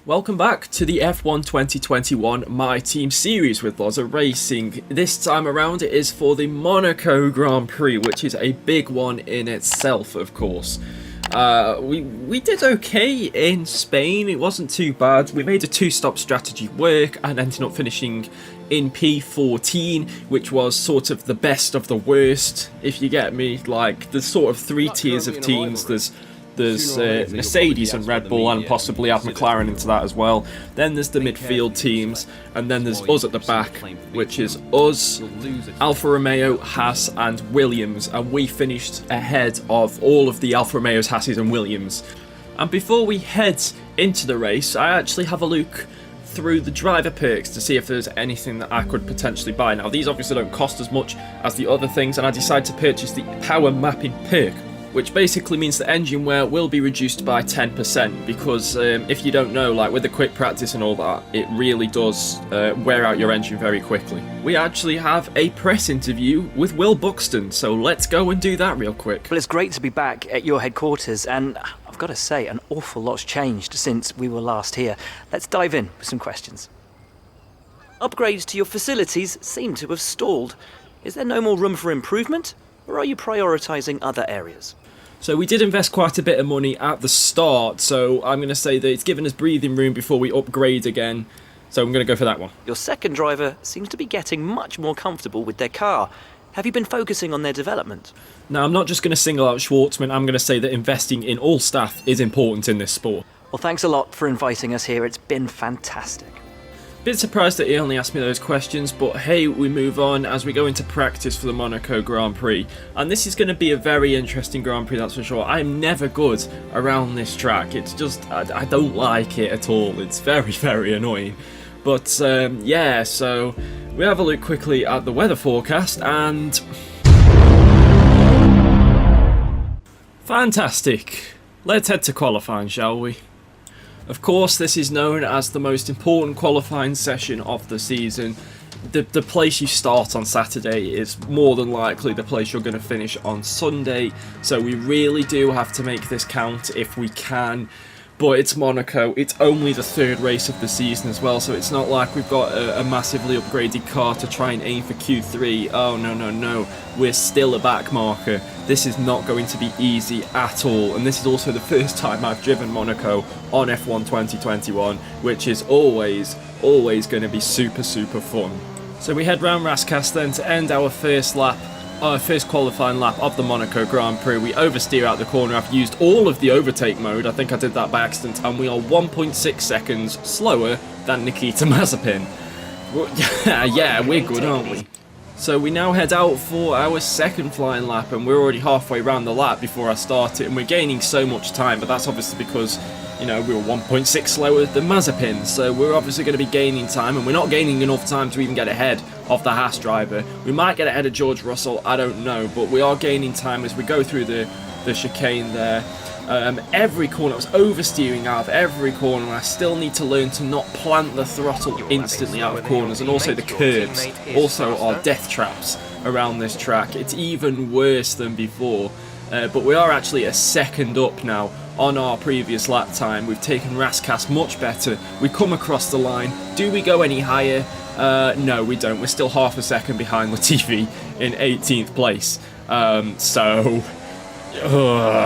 Welcome back to the F1 2021 My Team Series with Lozzer Racing. This time around it is for the Monaco Grand Prix, which is a big one in itself, of course. We did okay in Spain, it wasn't too bad. We made a two-stop strategy work and ended up finishing in P14, which was sort of the best of the worst, if you get me. Like, there's sort of three tiers of teams. There's Mercedes and Red Bull, and possibly add McLaren into that as well. Then there's the midfield teams, and then there's us at the back, which is us, Alfa Romeo, Haas and Williams, and we finished ahead of all of the Alfa Romeos, Haases and Williams. And before we head into the race, I actually have a look through the driver perks to see if there's anything that I could potentially buy. Now, these obviously don't cost as much as the other things, and I decided to purchase the power mapping perk, which basically means the engine wear will be reduced by 10%, because if you don't know, like with the quick practice and all that, it really does wear out your engine very quickly. We actually have a press interview with Will Buxton, so let's go and do that real quick. Well, it's great to be back at your headquarters, and I've got to say, an awful lot's changed since we were last here. Let's dive in with some questions. Upgrades to your facilities seem to have stalled. Is there no more room for improvement, or are you prioritising other areas? So we did invest quite a bit of money at the start, so I'm going to say that it's given us breathing room before we upgrade again. So I'm going to go for that one. Your second driver seems to be getting much more comfortable with their car. Have you been focusing on their development? Now, I'm not just going to single out Schwartzman, I'm going to say that investing in all staff is important in this sport. Well, thanks a lot for inviting us here. It's been fantastic. Bit surprised that he only asked me those questions, but hey, we move on as we go into practice for the Monaco Grand Prix. And this is going to be a very interesting Grand Prix, that's for sure. I'm never good around this track. It's just, I don't like it at all. It's very, very annoying. But yeah, so we have a look quickly at the weather forecast, and fantastic. Let's head to qualifying, shall we? Of course, this is known as the most important qualifying session of the season. The place you start on Saturday is more than likely the place you're going to finish on Sunday, so we really do have to make this count if we can. But it's Monaco, it's only the third race of the season as well, so it's not like we've got a massively upgraded car to try and aim for Q3. Oh no, we're still a back marker. This is not going to be easy at all, and this is also the first time I've driven Monaco on F1 2021, which is always going to be super fun. So we head round Rascasse then to end our first qualifying lap of the Monaco Grand Prix. We oversteer out the corner. I've used all of the overtake mode. I think I did that by accident, and we are 1.6 seconds slower than Nikita Mazepin. Yeah, we're good, aren't we? So we now head out for our second flying lap, and we're already halfway around the lap before I start it, and we're gaining so much time, but that's obviously because, you know, we were 1.6 slower than Mazepin, so we're obviously going to be gaining time, and we're not gaining enough time to even get ahead of the Haas driver. We might get ahead of George Russell, I don't know, but we are gaining time as we go through the chicane there. Every corner, I was oversteering out of every corner, and I still need to learn to not plant the throttle instantly out of corners, and also the curbs also are death traps around this track. It's even worse than before, but we are actually a second up now on our previous lap time. We've taken Rascasse much better. We come across the line. Do we go any higher? No, we don't. We're still half a second behind Latifi in 18th place.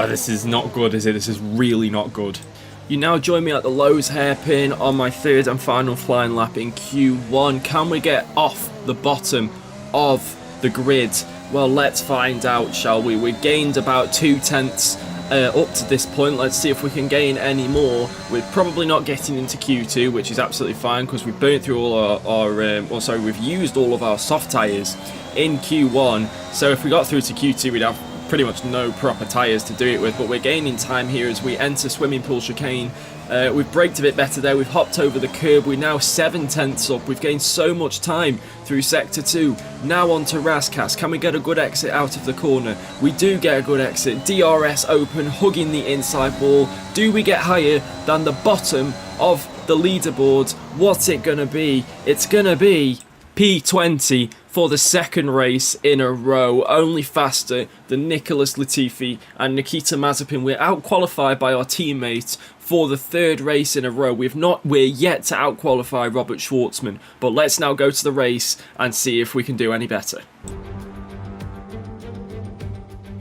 This is not good, is it? This is really not good. You now join me at the Lowe's hairpin on my third and final flying lap in Q1. Can we get off the bottom of the grid? Well, let's find out, shall we? We gained about 2/10 up to this point. Let's see if we can gain any more. We're probably not getting into Q2, which is absolutely fine because we've burnt through all we've used all of our soft tyres in Q1. So if we got through to Q2, we'd have pretty much no proper tyres to do it with, but we're gaining time here as we enter swimming pool chicane. We've braked a bit better there, we've hopped over the curb, we're now 7/10 up, we've gained so much time through sector 2. Now on to Rascasse. Can we get a good exit out of the corner? We do get a good exit. DRS open, hugging the inside wall. Do we get higher than the bottom of the leaderboard? What's it gonna be? It's gonna be P20 for the second race in a row, only faster than Nicholas Latifi and Nikita Mazepin. We're out-qualified by our teammates for the third race in a row. We're yet to out-qualify Robert Schwartzman, but let's now go to the race and see if we can do any better.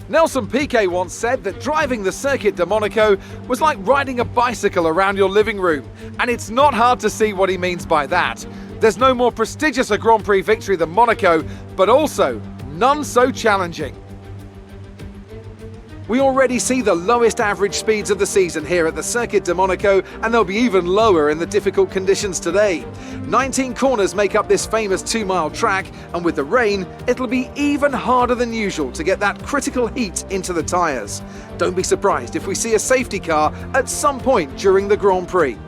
Nelson Piquet once said that driving the Circuit de Monaco was like riding a bicycle around your living room, and it's not hard to see what he means by that. There's no more prestigious a Grand Prix victory than Monaco, but also none so challenging. We already see the lowest average speeds of the season here at the Circuit de Monaco, and they'll be even lower in the difficult conditions today. 19 corners make up this famous 2-mile track, and with the rain, it'll be even harder than usual to get that critical heat into the tyres. Don't be surprised if we see a safety car at some point during the Grand Prix.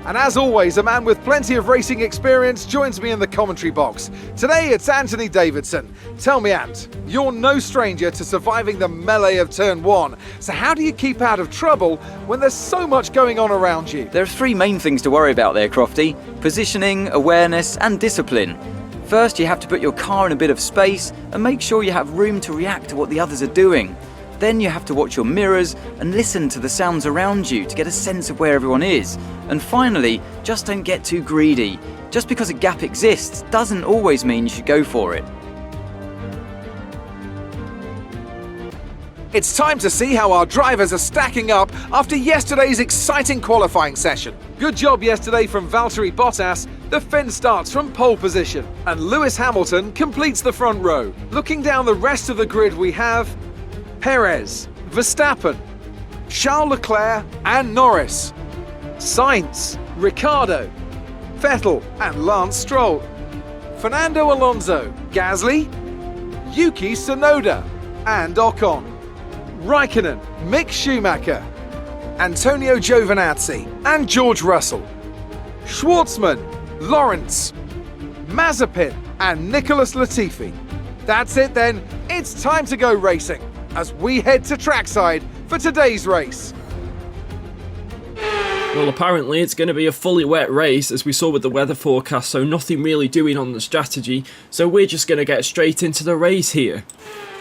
And as always, a man with plenty of racing experience joins me in the commentary box. Today it's Anthony Davidson. Tell me, Ant, you're no stranger to surviving the melee of turn 1. So how do you keep out of trouble when there's so much going on around you? There are three main things to worry about there, Crofty: positioning, awareness and discipline. First, you have to put your car in a bit of space and make sure you have room to react to what the others are doing. Then you have to watch your mirrors and listen to the sounds around you to get a sense of where everyone is. And finally, just don't get too greedy. Just because a gap exists doesn't always mean you should go for it. It's time to see how our drivers are stacking up after yesterday's exciting qualifying session. Good job yesterday from Valtteri Bottas. The Finn starts from pole position, and Lewis Hamilton completes the front row. Looking down the rest of the grid, we have Perez, Verstappen, Charles Leclerc and Norris, Sainz, Ricciardo, Vettel and Lance Stroll, Fernando Alonso, Gasly, Yuki Tsunoda and Ocon, Raikkonen, Mick Schumacher, Antonio Giovinazzi and George Russell, Schwartzman, Lawrence, Mazepin and Nicholas Latifi. That's it then, it's time to go racing as we head to trackside for today's race. Well, apparently it's going to be a fully wet race, as we saw with the weather forecast, so nothing really doing on the strategy, so we're just going to get straight into the race here.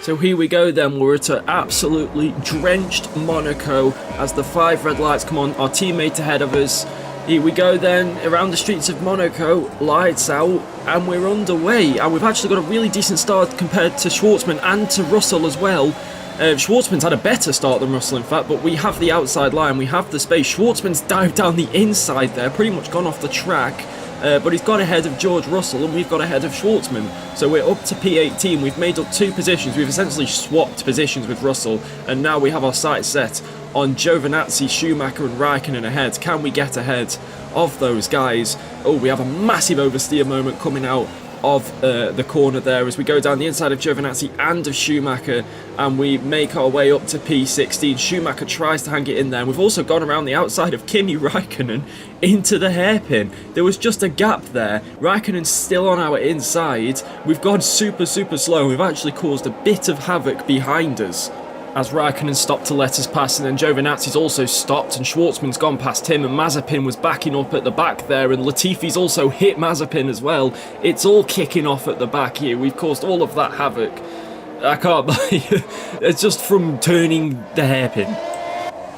So here we go then, we're at an absolutely drenched Monaco as the 5 red lights come on, our teammate ahead of us. Here we go then, around the streets of Monaco, lights out, and we're underway. And we've actually got a really decent start compared to Schwartzman and to Russell as well. Schwartzman's had a better start than Russell, in fact, but we have the outside line, we have the space. Schwartzman's dived down the inside there, pretty much gone off the track, but he's got ahead of George Russell and we've got ahead of Schwartzman. So we're up to P18, we've made up 2 positions, we've essentially swapped positions with Russell, and now we have our sights set on Giovinazzi, Schumacher and Raikkonen ahead. Can we get ahead of those guys? Oh, we have a massive oversteer moment coming out of the corner there as we go down the inside of Giovinazzi and of Schumacher, and we make our way up to P16. Schumacher tries to hang it in there, and we've also gone around the outside of Kimi Raikkonen into the hairpin. There was just a gap there. Raikkonen's still on our inside. We've gone super slow. We've actually caused a bit of havoc behind us as Raikkonen stopped to let us pass, and then Giovinazzi's also stopped and Schwartzman's gone past him, and Mazepin was backing up at the back there, and Latifi's also hit Mazepin as well. It's all kicking off at the back here. We've caused all of that havoc. I can't believe it's just from turning the hairpin.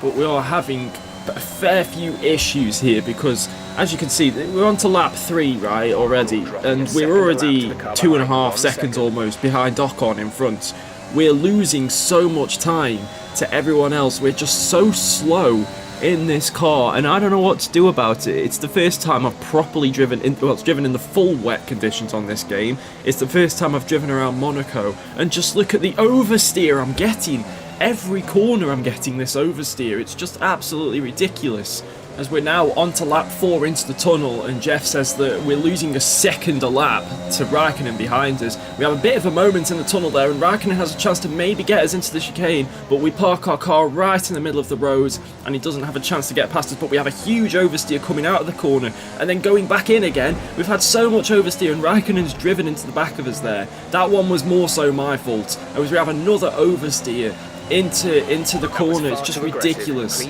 But we are having a fair few issues here because, as you can see, we're on to lap 3, right, already, and we're already 2.5 seconds almost behind Ocon in front. We're losing so much time to everyone else. We're just so slow in this car, and I don't know what to do about it. It's the first time I've properly driven in, well, it's driven in the full wet conditions on this game. It's the first time I've driven around Monaco, and just look at the oversteer I'm getting. Every corner I'm getting this oversteer. It's just absolutely ridiculous. As we're now onto lap 4 into the tunnel, and Jeff says that we're losing a second a lap to Raikkonen behind us. We have a bit of a moment in the tunnel there, and Raikkonen has a chance to maybe get us into the chicane, but we park our car right in the middle of the road, and he doesn't have a chance to get past us, but we have a huge oversteer coming out of the corner, and then going back in again. We've had so much oversteer, and Raikkonen's driven into the back of us there. That one was more so my fault, as we have another oversteer into the corner. It's just ridiculous.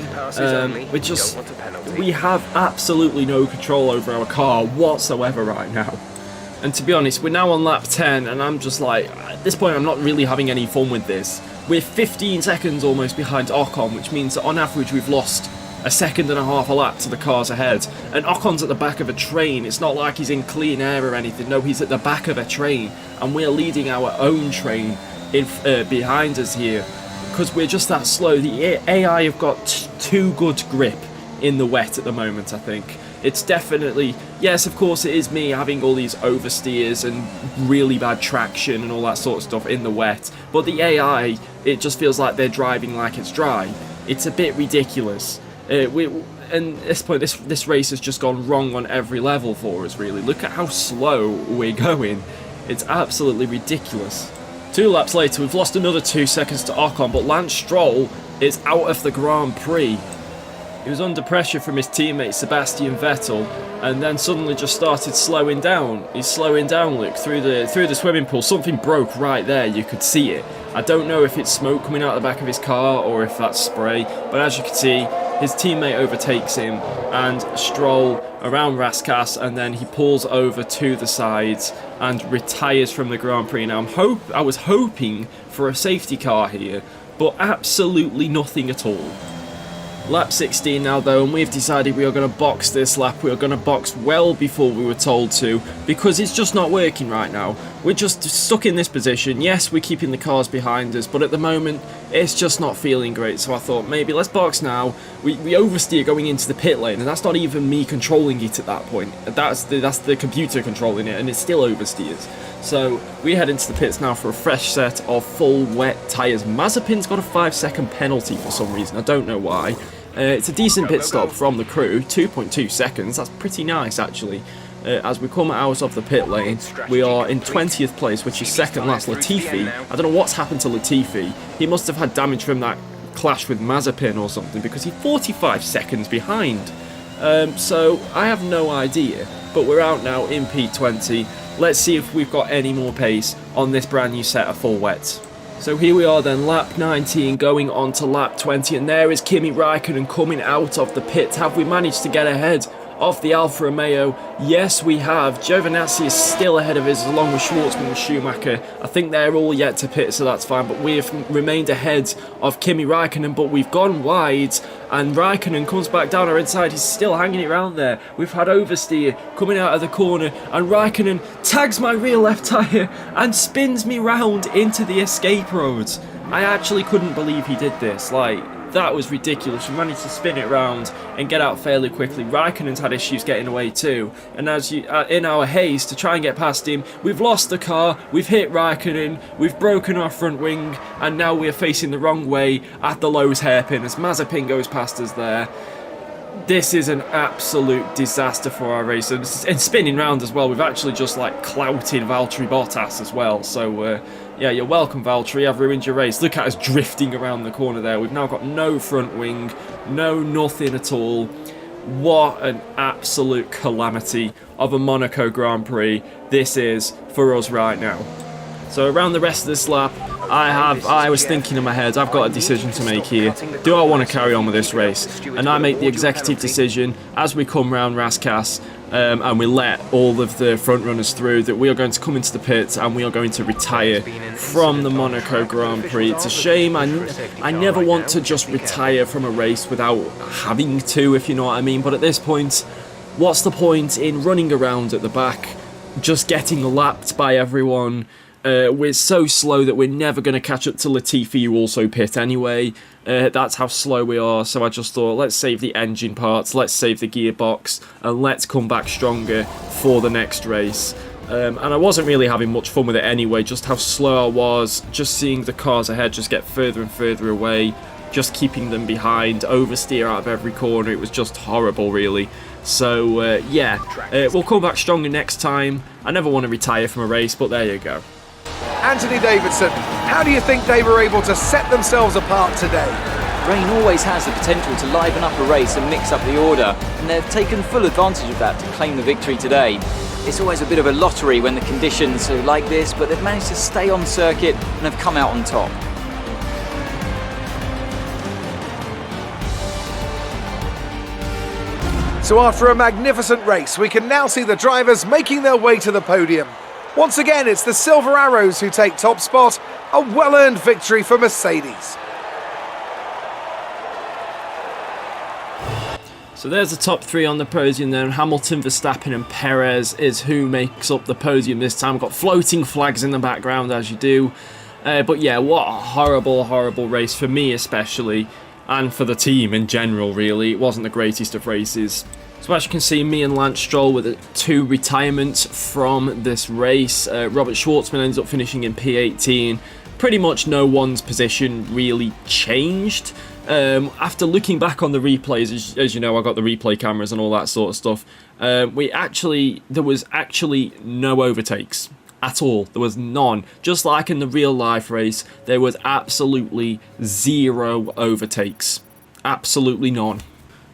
We have absolutely no control over our car whatsoever right now. And to be honest, we're now on lap 10, and I'm just like, at this point I'm not really having any fun with this. we're 15 seconds almost behind Ocon, which means that on average we've lost a second and a half a lap to the cars ahead. And Ocon's at the back of a train. It's not like he's in clean air or anything. No, he's at the back of a train, and we're leading our own train in behind us here because we're just that slow. The AI have got too good grip in the wet at the moment, I think. It's definitely, yes, of course it is me having all these oversteers and really bad traction and all that sort of stuff in the wet, but the AI, it just feels like they're driving like it's dry. It's a bit ridiculous. And at this point, this race has just gone wrong on every level for us, really. Look at how slow we're going. It's absolutely ridiculous. 2 laps later, we've lost another 2 seconds to Ocon, but Lance Stroll is out of the Grand Prix. He was under pressure from his teammate Sebastian Vettel, and then suddenly just started slowing down. He's slowing down, Luke, through the swimming pool. Something broke right there, you could see it. I don't know if it's smoke coming out the back of his car or if that's spray, but as you can see, his teammate overtakes him and Stroll around Raskas, and then he pulls over to the sides and retires from the Grand Prix. Now I was hoping for a safety car here, but absolutely nothing at all. Lap 16 now though, and we've decided we are going to box this lap. We are going to box well before we were told to, because it's just not working right now. We're just stuck in this position. Yes, we're keeping the cars behind us, but at the moment it's just not feeling great. So I thought maybe let's box now. We oversteer going into the pit lane, and that's not even me controlling it at that point. That's the computer controlling it, and it still oversteers. So we head into the pits now for a fresh set of full wet tyres. Mazepin's got a 5-second penalty for some reason. I don't know why. It's a decent pit stop from the crew, 2.2 seconds. That's pretty nice, actually. As we come out of the pit lane, we are in 20th place, which is second last. Latifi, I don't know what's happened to Latifi. He must have had damage from that clash with Mazepin or something, because he's 45 seconds behind. So I have no idea, but we're out now in P20. Let's see if we've got any more pace on this brand new set of full wets. So here we are then, lap 19 going on to lap 20, and there is Kimi Räikkönen coming out of the pits. Have we managed to get ahead of the Alfa Romeo? Yes, we have. Giovinazzi is still ahead of us, along with Schwartzman and Schumacher. I think they're all yet to pit, so that's fine, but we have remained ahead of Kimi Räikkönen, but we've gone wide, and Räikkönen comes back down our inside. He's still hanging around there. We've had oversteer coming out of the corner, and Räikkönen tags my rear left tyre and spins me round into the escape roads. I actually couldn't believe he did this. That was ridiculous. We managed to spin it round and get out fairly quickly. Raikkonen's had issues getting away too, and as in our haste to try and get past him, we've lost the car, we've hit Raikkonen, we've broken our front wing, and now we're facing the wrong way at the Lowe's hairpin as Mazepin goes past us there. This is an absolute disaster for our race, and spinning round as well. We've actually just clouted Valtteri Bottas as well, so yeah, you're welcome, Valtteri. I've ruined your race. Look at us drifting around the corner there. We've now got no front wing, nothing at all. What an absolute calamity of a Monaco Grand Prix this is for us right now. So around the rest of this lap, I was thinking in my head, I've got a decision to make here. Do I want to carry on with this race? And I make the executive decision as we come round Raskas, and we let all of the front runners through, that we are going to come into the pits and we are going to retire from the Monaco Grand Prix. It's a shame. I never want to just retire from a race without having to, if you know what I mean. But at this point, what's the point in running around at the back, just getting lapped by everyone? We're so slow that we're never going to catch up to Latifi, who also pit anyway. That's how slow we are, so I just thought, let's save the engine parts, let's save the gearbox, and let's come back stronger for the next race. And I wasn't really having much fun with it anyway, just how slow I was, just seeing the cars ahead just get further and further away, just keeping them behind, oversteer out of every corner. It was just horrible, really. So, yeah, we'll come back stronger next time. I never want to retire from a race, but there you go. Anthony Davidson, how do you think they were able to set themselves apart today? Rain always has the potential to liven up a race and mix up the order, and they've taken full advantage of that to claim the victory today. It's always a bit of a lottery when the conditions are like this, but they've managed to stay on circuit and have come out on top. So after a magnificent race, we can now see the drivers making their way to the podium. Once again, it's the Silver Arrows who take top spot, A well-earned victory for Mercedes. So there's the top 3 on the podium there, and Hamilton, Verstappen and Perez is who makes up the podium this time. We've got floating flags in the background as you do. But yeah, what a horrible, horrible race for me especially, and for the team in general really. It wasn't the greatest of races. So as you can see, me and Lance Stroll with 2 retirements from this race. Robert Schwartzman ends up finishing in P18. Pretty much no one's position really changed. After looking back on the replays, as you know, I got the replay cameras and all that sort of stuff. There was actually no overtakes at all. There was none. Just like in the real life race, there was absolutely 0 overtakes. Absolutely none.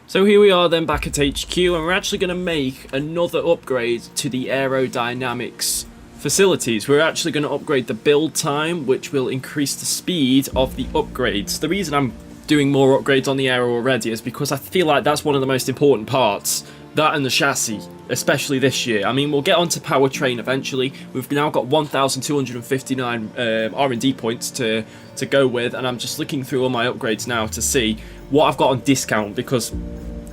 So here we are then back at HQ, and we're actually going to make another upgrade to the aerodynamics facilities. We're actually going to upgrade the build time, which will increase the speed of the upgrades. The reason I'm doing more upgrades on the aero already is because I feel like that's one of the most important parts. That and the chassis, especially this year. I mean, we'll get onto powertrain eventually. We've now got 1,259 R&D points to go with, and I'm just looking through all my upgrades now to see what I've got on discount, because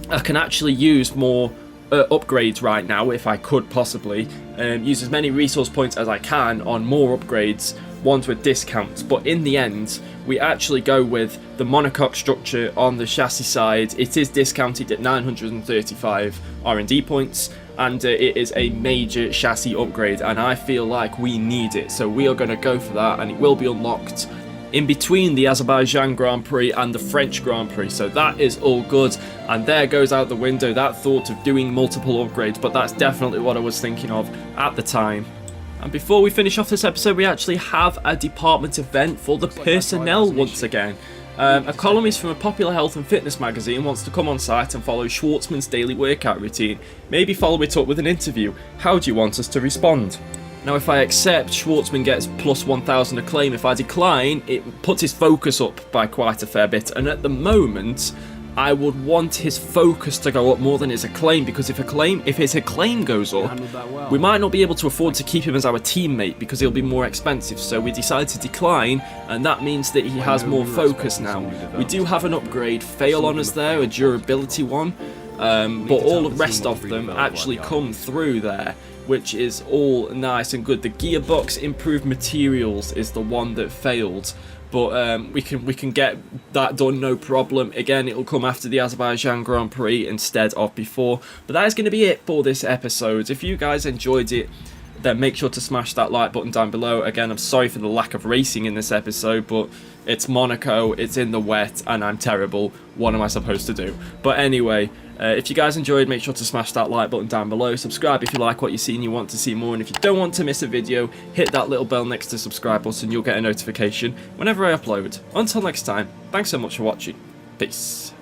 I can actually use more upgrades right now if I could possibly. Use as many resource points as I can on more upgrades, ones with discounts, but in the end we actually go with the monocoque structure on the chassis side. It is discounted at 935 R&D points, and it is a major chassis upgrade, and I feel like we need it, so we are going to go for that, and it will be unlocked in between the Azerbaijan Grand Prix and the French Grand Prix, so that is all good. And there goes out the window that thought of doing multiple upgrades, but that's definitely what I was thinking of at the time. And before we finish off this episode, we actually have a department event for the personnel once again. A columnist from a popular health and fitness magazine wants to come on site and follow Schwartzman's daily workout routine. Maybe follow it up with an interview. How do you want us to respond? Now, if I accept, Schwartzman gets plus 1,000 acclaim. If I decline, it puts his focus up by quite a fair bit. And at the moment, I would want his focus to go up more than his acclaim, because if his acclaim goes up, we might not be able to afford to keep him as our teammate because he'll be more expensive. So we decide to decline, and that means that he has more focus now. We do have an upgrade fail on us there, a durability one, but all the rest of them actually come through there, which is all nice and good. The gearbox improved materials is the one that failed, but we can get that done no problem. Again, it'll come after the Azerbaijan Grand Prix instead of before. But that is going to be it for this episode. If you guys enjoyed it, then make sure to smash that like button down below. Again, I'm sorry for the lack of racing in this episode, but it's Monaco, it's in the wet, and I'm terrible. What am I supposed to do? But anyway, if you guys enjoyed, make sure to smash that like button down below. Subscribe if you like what you see and you want to see more. And if you don't want to miss a video, hit that little bell next to the subscribe button. You'll get a notification whenever I upload. Until next time, thanks so much for watching. Peace.